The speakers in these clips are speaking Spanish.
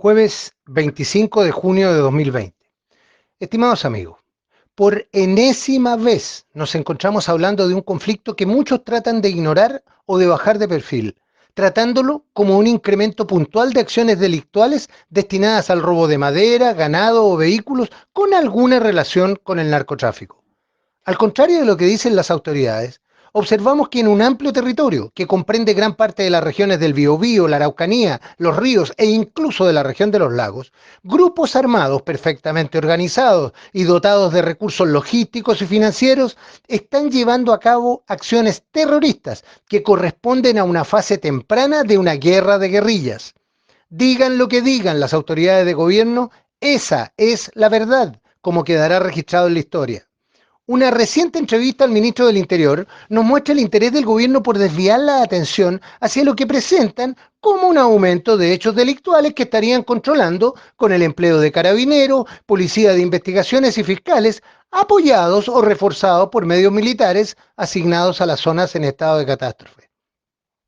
Jueves 25 de junio de 2020. Estimados amigos, por enésima vez nos encontramos hablando de un conflicto que muchos tratan de ignorar o de bajar de perfil, tratándolo como un incremento puntual de acciones delictuales destinadas al robo de madera, ganado o vehículos con alguna relación con el narcotráfico. Al contrario de lo que dicen las autoridades, observamos que en un amplio territorio que comprende gran parte de las regiones del Biobío, la Araucanía, los ríos e incluso de la región de los lagos, grupos armados perfectamente organizados y dotados de recursos logísticos y financieros están llevando a cabo acciones terroristas que corresponden a una fase temprana de una guerra de guerrillas. Digan lo que digan las autoridades de gobierno, esa es la verdad, como quedará registrado en la historia. Una reciente entrevista al ministro del Interior nos muestra el interés del gobierno por desviar la atención hacia lo que presentan como un aumento de hechos delictuales que estarían controlando con el empleo de carabineros, policía de investigaciones y fiscales, apoyados o reforzados por medios militares asignados a las zonas en estado de catástrofe.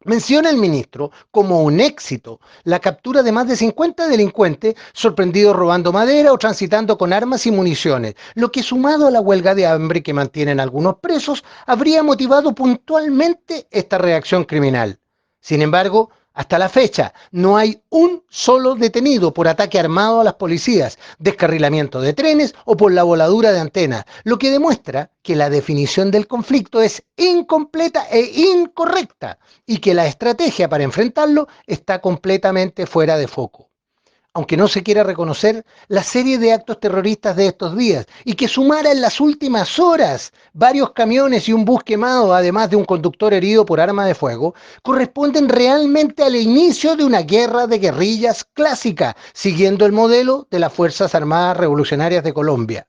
Menciona el ministro como un éxito la captura de más de 50 delincuentes sorprendidos robando madera o transitando con armas y municiones, lo que sumado a la huelga de hambre que mantienen algunos presos, habría motivado puntualmente esta reacción criminal. Sin embargo, hasta la fecha no hay un solo detenido por ataque armado a las policías, descarrilamiento de trenes o por la voladura de antenas, lo que demuestra que la definición del conflicto es incompleta e incorrecta y que la estrategia para enfrentarlo está completamente fuera de foco. Aunque no se quiera reconocer la serie de actos terroristas de estos días y que sumara en las últimas horas varios camiones y un bus quemado, además de un conductor herido por arma de fuego, corresponden realmente al inicio de una guerra de guerrillas clásica, siguiendo el modelo de las Fuerzas Armadas Revolucionarias de Colombia.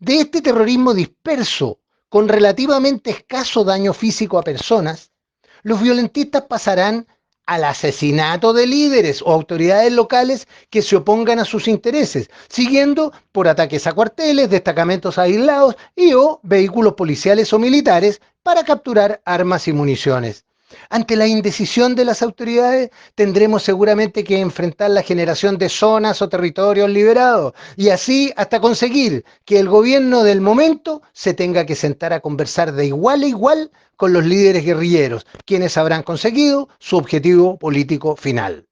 De este terrorismo disperso, con relativamente escaso daño físico a personas, los violentistas pasarán al asesinato de líderes o autoridades locales que se opongan a sus intereses, siguiendo por ataques a cuarteles, destacamentos aislados y o vehículos policiales o militares para capturar armas y municiones. Ante la indecisión de las autoridades, tendremos seguramente que enfrentar la generación de zonas o territorios liberados y así hasta conseguir que el gobierno del momento se tenga que sentar a conversar de igual a igual con los líderes guerrilleros, quienes habrán conseguido su objetivo político final.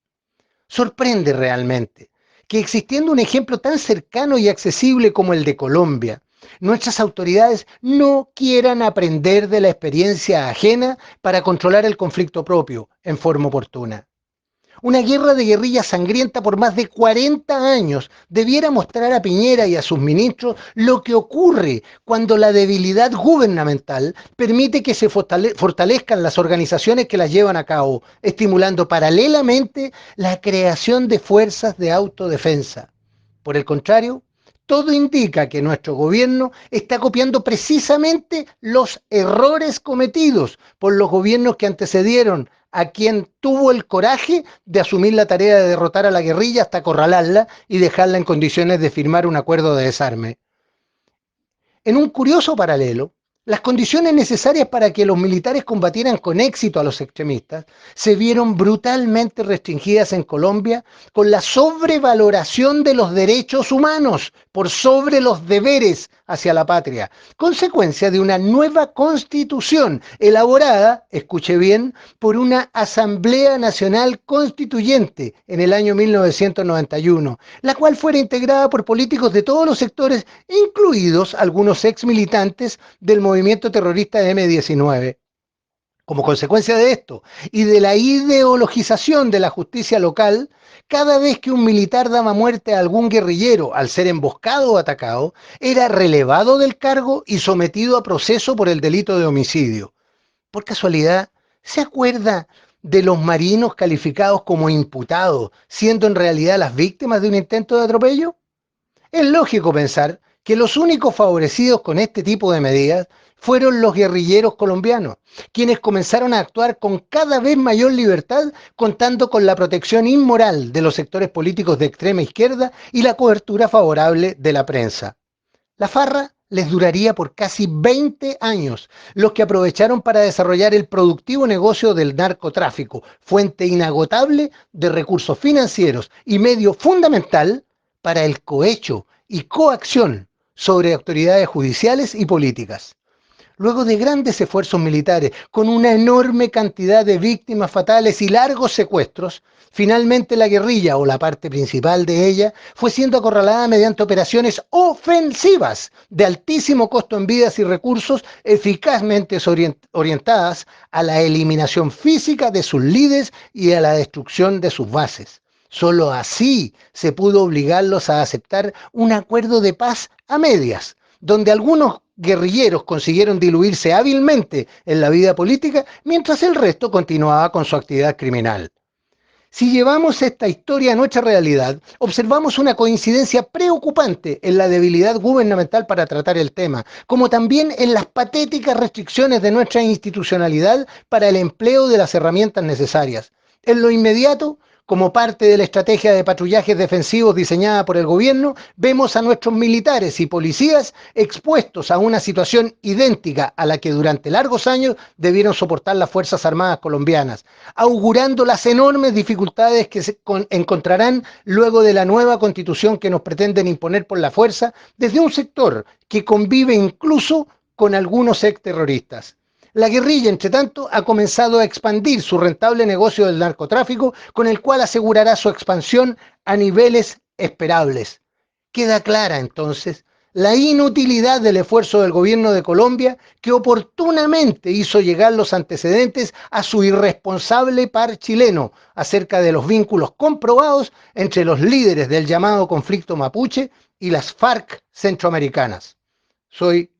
Sorprende realmente que existiendo un ejemplo tan cercano y accesible como el de Colombia, nuestras autoridades no quieran aprender de la experiencia ajena para controlar el conflicto propio en forma oportuna. Una guerra de guerrillas sangrienta por más de 40 años debiera mostrar a Piñera y a sus ministros lo que ocurre cuando la debilidad gubernamental permite que se fortalezcan las organizaciones que las llevan a cabo, estimulando paralelamente la creación de fuerzas de autodefensa. Por el contrario, todo indica que nuestro gobierno está copiando precisamente los errores cometidos por los gobiernos que antecedieron a quien tuvo el coraje de asumir la tarea de derrotar a la guerrilla hasta acorralarla y dejarla en condiciones de firmar un acuerdo de desarme. En un curioso paralelo, las condiciones necesarias para que los militares combatieran con éxito a los extremistas se vieron brutalmente restringidas en Colombia con la sobrevaloración de los derechos humanos por sobre los deberes hacia la patria, consecuencia de una nueva constitución elaborada, escuche bien, por una Asamblea Nacional Constituyente en el año 1991, la cual fuera integrada por políticos de todos los sectores, incluidos algunos ex militantes del movimiento terrorista M-19. Como consecuencia de esto y de la ideologización de la justicia local, cada vez que un militar daba muerte a algún guerrillero al ser emboscado o atacado, era relevado del cargo y sometido a proceso por el delito de homicidio. Por casualidad, ¿se acuerda de los marinos calificados como imputados, siendo en realidad las víctimas de un intento de atropello? Es lógico pensar que los únicos favorecidos con este tipo de medidas fueron los guerrilleros colombianos, quienes comenzaron a actuar con cada vez mayor libertad, contando con la protección inmoral de los sectores políticos de extrema izquierda y la cobertura favorable de la prensa. La farra les duraría por casi 20 años, los que aprovecharon para desarrollar el productivo negocio del narcotráfico, fuente inagotable de recursos financieros y medio fundamental para el cohecho y coacción sobre autoridades judiciales y políticas. Luego de grandes esfuerzos militares, con una enorme cantidad de víctimas fatales y largos secuestros, finalmente la guerrilla, o la parte principal de ella, fue siendo acorralada mediante operaciones ofensivas de altísimo costo en vidas y recursos, eficazmente orientadas a la eliminación física de sus líderes y a la destrucción de sus bases. Solo así se pudo obligarlos a aceptar un acuerdo de paz a medias, donde algunos guerrilleros consiguieron diluirse hábilmente en la vida política, mientras el resto continuaba con su actividad criminal. Si llevamos esta historia a nuestra realidad, observamos una coincidencia preocupante en la debilidad gubernamental para tratar el tema, como también en las patéticas restricciones de nuestra institucionalidad para el empleo de las herramientas necesarias. En lo inmediato, como parte de la estrategia de patrullajes defensivos diseñada por el gobierno, vemos a nuestros militares y policías expuestos a una situación idéntica a la que durante largos años debieron soportar las Fuerzas Armadas colombianas, augurando las enormes dificultades que se encontrarán luego de la nueva constitución que nos pretenden imponer por la fuerza desde un sector que convive incluso con algunos exterroristas. La guerrilla, entre tanto, ha comenzado a expandir su rentable negocio del narcotráfico, con el cual asegurará su expansión a niveles esperables. Queda clara, entonces, la inutilidad del esfuerzo del gobierno de Colombia, que oportunamente hizo llegar los antecedentes a su irresponsable par chileno acerca de los vínculos comprobados entre los líderes del llamado conflicto mapuche y las FARC centroamericanas. Soy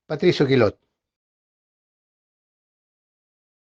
Patricio Quilot.